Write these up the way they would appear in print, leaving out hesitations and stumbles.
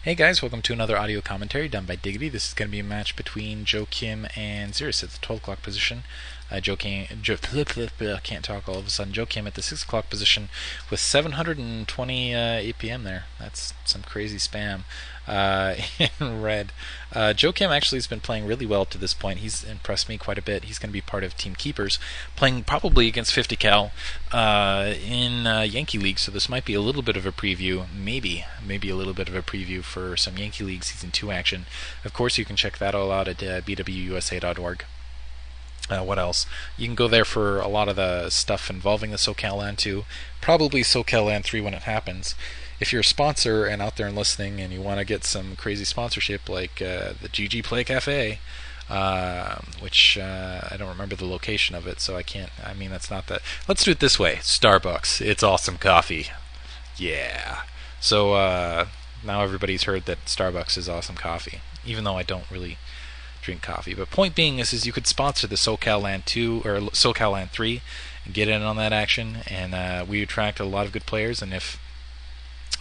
Hey guys, welcome to another audio commentary done by Diggity. This is going to be a match between JoeKim and Xeris at the 12 o'clock position. Can't talk all of a sudden. JoeKim at the 6 o'clock position with 720 APM there. That's some crazy spam in red. JoeKim actually has been playing really well to this point. He's impressed me quite a bit. He's going to be part of Team Keepers, playing probably against 50 cal in Yankee League, so this might be a little bit of a preview, maybe a little bit of a preview for some Yankee League Season 2 action. Of course, you can check that all out at bwusa.org. What else? You can go there for a lot of the stuff involving the SoCal Lan 2, probably SoCal Lan 3 when it happens. If you're a sponsor and out there and listening and you want to get some crazy sponsorship like the GG Play Cafe, which I don't remember the location of it, so I can't, that's not that. Let's do it this way. Starbucks. It's awesome coffee. Yeah. So now everybody's heard that Starbucks is awesome coffee, even though I don't really drink coffee. But point being is you could sponsor the SoCal Lan 2 or SoCal Lan 3 and get in on that action, and we attract a lot of good players. And if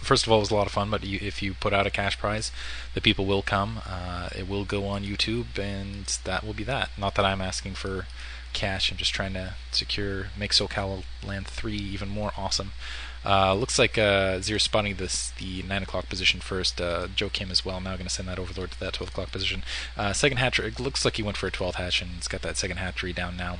first of all, it was a lot of fun, but if you put out a cash prize, the people will come. It will go on YouTube, and that will be that. Not that I'm asking for cash. I'm just trying to make SoCal Lan 3 even more awesome. Looks like Xeris spotting the 9 o'clock position first. JoeKim as well. Now going to send that Overlord to that 12 o'clock position. Second hatchery. It looks like he went for a 12th hatch, and it's got that second hatchery down now.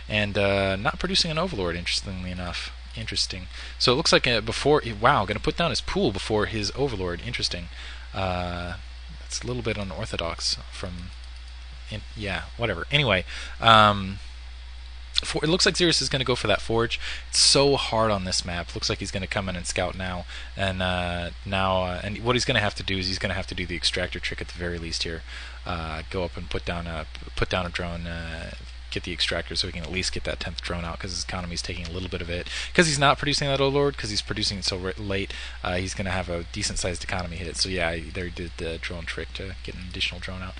And not producing an Overlord, interestingly enough. Interesting. So it looks like going to put down his pool before his Overlord. Interesting. That's a little bit unorthodox whatever. Anyway, it looks like Xeris is going to go for that Forge. It's so hard on this map. Looks like he's going to come in and scout now. And and what he's going to have to do is he's going to have to do the extractor trick at the very least here. Go up and put down a drone. Get the extractor so he can at least get that 10th drone out, because his economy is taking a little bit of it. Because he's not producing that Overlord, because he's producing it so late, he's going to have a decent-sized economy hit. So yeah, there he did the drone trick to get an additional drone out.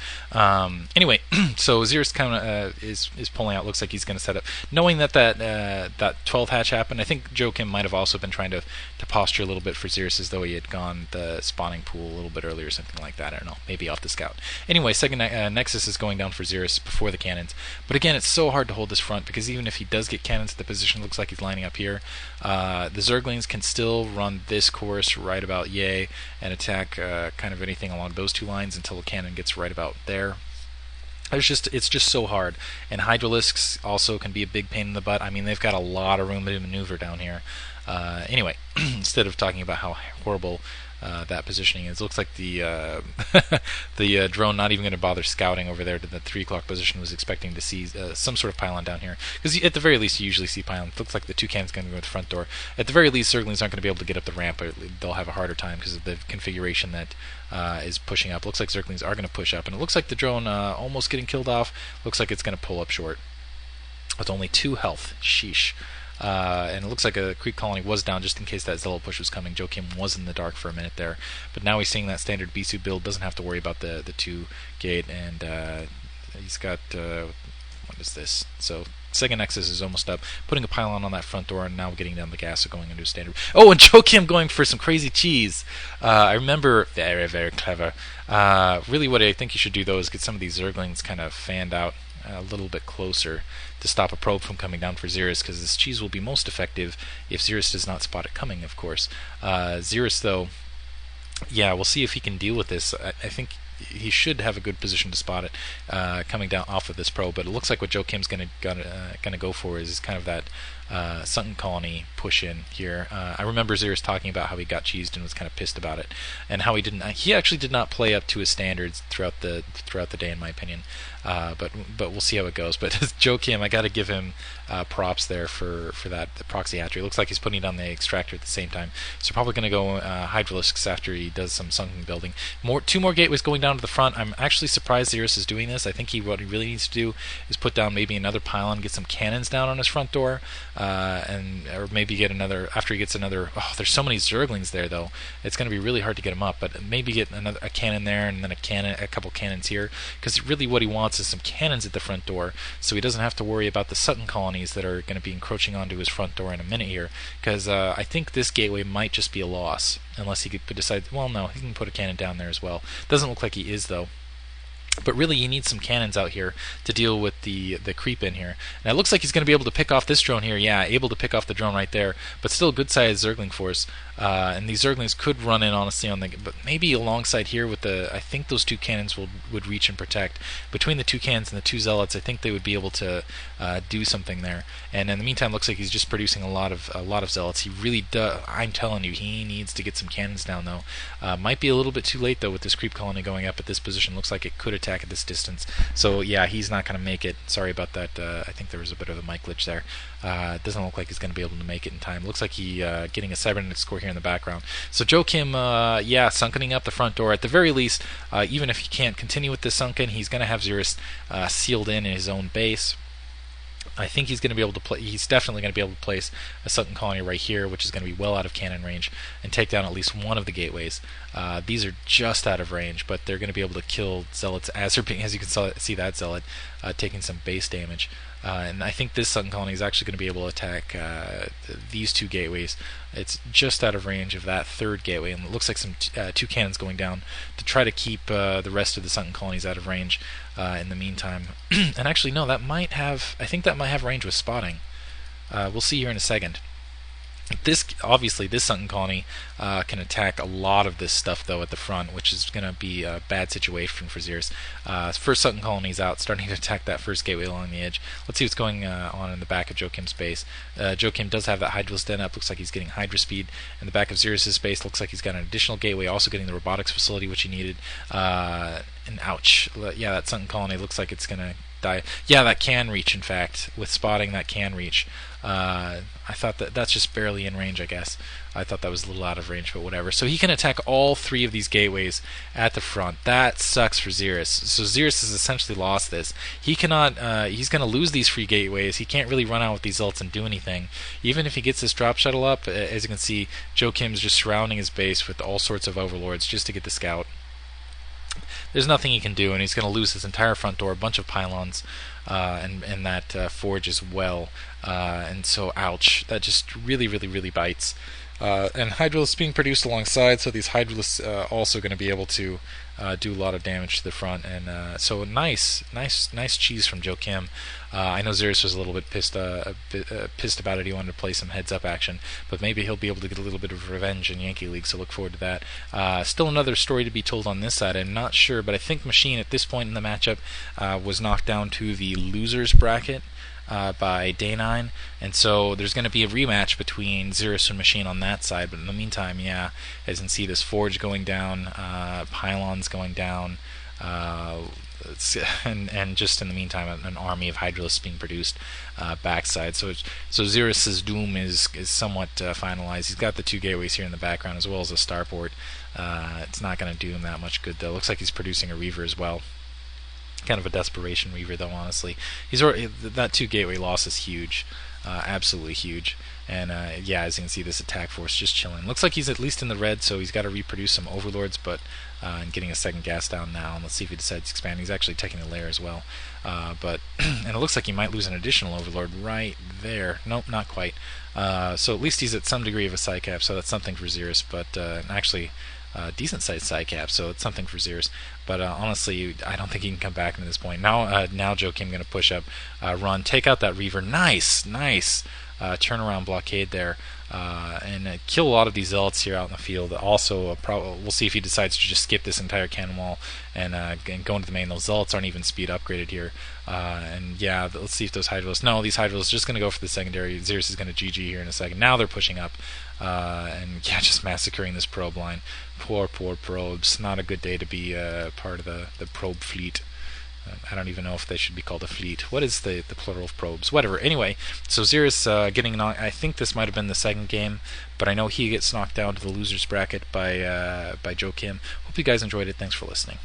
Anyway, so Xeris kind of is pulling out. Looks like he's going to set up, knowing that 12th hatch happened. I think JoeKim might have also been trying to posture a little bit for Xeris, as though he had gone the spawning pool a little bit earlier or something like that. I don't know, maybe off the scout. Anyway, second Nexus is going down for Xeris before the cannons. But again, it's so hard to hold this front, because even if he does get cannons at the position, looks like he's lining up here. The Zerglings can still run this course right about yay and attack kind of anything along those two lines until the cannon gets right about there. It's just so hard. And Hydralisks also can be a big pain in the butt. I mean, they've got a lot of room to maneuver down here. Anyway, instead of talking about how horrible that positioning is, looks like the the drone not even going to bother scouting over there to the 3 o'clock position. Was expecting to see some sort of pylon down here, because at the very least you usually see pylons. Looks like the two cannons going to go to the front door. At the very least, Zerglings aren't going to be able to get up the ramp, or they'll have a harder time because of the configuration that is pushing up. Looks like Zerglings are going to push up, and it looks like the drone almost getting killed off. Looks like it's going to pull up short with only 2 health. Sheesh. And it looks like a creep colony was down just in case that Zello push was coming. JoeKim was in the dark for a minute there, but now he's seeing that standard Bisu build, doesn't have to worry about the 2 gate, and he's got what is this? So second Nexus is almost up, putting a pylon on that front door, and now getting down the gas, so going into standard. Oh, and JoeKim going for some crazy cheese. I remember, very clever. Really, what I think you should do though is get some of these Zerglings kind of fanned out a little bit closer to stop a probe from coming down for Xeris, because this cheese will be most effective if Xeris does not spot it coming, of course. Xeris, though, yeah, we'll see if he can deal with this. I think he should have a good position to spot it coming down off of this probe, but it looks like what JoeKim's gonna go for is kind of that sunken colony push in here. I remember Xeris talking about how he got cheesed and was kind of pissed about it, and how he actually did not play up to his standards throughout the day, in my opinion. But we'll see how it goes. But JoeKim, I got to give him props there for that the proxy hatchery. It looks like he's putting down the extractor at the same time, so probably going to go Hydralisks after he does some sunken building. 2 more gateways going down down to the front. I'm actually surprised Xeris is doing this. I think what he really needs to do is put down maybe another pylon, get some cannons down on his front door, or maybe get another, after he gets another, oh, there's so many Zerglings there though, it's going to be really hard to get him up, but maybe get a cannon there, and then a couple cannons here, because really what he wants is some cannons at the front door, so he doesn't have to worry about the Sutton colonies that are going to be encroaching onto his front door in a minute here, because I think this gateway might just be a loss, unless he could decide, well no, he can put a cannon down there as well. Doesn't look like he is though. But really, he needs some cannons out here to deal with the creep in here. And it looks like he's going to be able to pick off this drone here. Yeah, able to pick off the drone right there. But still a good-sized Zergling force. And these Zerglings could run in, honestly, on the... But maybe alongside here with the... I think those two cannons would reach and protect. Between the two cannons and the two Zealots, I think they would be able to do something there. And in the meantime, looks like he's just producing a lot of Zealots. He really does... I'm telling you, he needs to get some cannons down, though. Might be a little bit too late, though, with this creep colony going up at this position. Looks like it could attack at this distance. So yeah, he's not going to make it. Sorry about that. I think there was a bit of a mic glitch there. It doesn't look like he's going to be able to make it in time. Looks like he getting a cybernetic score here in the background. So JoeKim, yeah, sunkening up the front door. At the very least, even if he can't continue with this sunken, he's going to have Xeris sealed in his own base. I think he's going to be able to play. He's definitely going to be able to place a Sutton colony right here, which is going to be well out of cannon range, and take down at least one of the gateways. These are just out of range, but they're going to be able to kill Zealots as you can see that Zealot taking some base damage. And I think this Sutton colony is actually going to be able to attack these two gateways. It's just out of range of that third gateway, and it looks like some two cannons going down to try to keep the rest of the Sutton colonies out of range in the meantime. And actually, no, that might have... I think that might have range with spotting. We'll see here in a second. Obviously, this Sutton colony can attack a lot of this stuff, though, at the front, which is going to be a bad situation for Xeris. First Sutton colony's out, starting to attack that first gateway along the edge. Let's see what's going on in the back of JoeKim's base. JoeKim does have that Hydra's Den up. Looks like he's getting Hydra speed. In the back of Xeris' base, looks like he's got an additional gateway, also getting the robotics facility, which he needed. And ouch. Yeah, that Sutton colony looks like it's going to die. Yeah, that can reach, in fact. With spotting, that can reach. I thought that's just barely in range, I guess. I thought that was a little out of range, but whatever. So he can attack all three of these gateways at the front. That sucks for Xeris. So Xeris has essentially lost this. He cannot... he's going to lose these free gateways. He can't really run out with these ults and do anything. Even if he gets this drop shuttle up, as you can see, JoeKim's just surrounding his base with all sorts of overlords just to get the scout. There's nothing he can do, and he's going to lose his entire front door, a bunch of pylons, and that forge as well. And so, ouch. That just really, really, really bites. And Hydralisks being produced alongside, so these Hydralisks also going to be able to do a lot of damage to the front. And so nice cheese from JoeKim. I know Xeris was a little bit pissed about it. He wanted to play some heads-up action, but maybe he'll be able to get a little bit of revenge in Yankee League, so look forward to that. Still another story to be told on this side. I'm not sure, but I think Machine at this point in the matchup was knocked down to the losers bracket by Day 9, and so there's going to be a rematch between Xeris and Machine on that side. But in the meantime, yeah, as you can see, this forge going down, pylons going down, and just in the meantime, an army of Hydralisks being produced backside. So Xeris' doom is somewhat finalized. He's got the two gateways here in the background as well as a starport. It's not going to do him that much good, though. Looks like he's producing a Reaver as well. Kind of a desperation Reaver, though, honestly. That two gateway loss is huge. Absolutely huge. And yeah, as you can see, this attack force just chilling. Looks like he's at least in the red, so he's got to reproduce some overlords, but and getting a second gas down now. And let's see if he decides to expand. He's actually taking a layer as well. But and it looks like he might lose an additional overlord right there. Nope, not quite. So at least he's at some degree of a psycap, so that's something for Xeris. But actually, decent-sized psycap, so it's something for Xeris. But honestly, I don't think he can come back into this point. Now JoeKim going to push up, run, take out that Reaver. Nice turnaround blockade there, and kill a lot of these Zealots here out in the field. Also, we'll see if he decides to just skip this entire cannon wall and go into the main. Those Zealots aren't even speed upgraded here. And yeah, let's see if those Hydralisks... No, these Hydralisks are just going to go for the secondary. Xeris is going to GG here in a second. Now they're pushing up, and yeah, just massacring this probe line. Poor probes. Not a good day to be part of the probe fleet. I don't even know if they should be called a fleet. What is the plural of probes? Whatever. Anyway, so Xeris getting knocked. I think this might have been the second game, but I know he gets knocked down to the losers bracket by JoeKim. Hope you guys enjoyed it. Thanks for listening.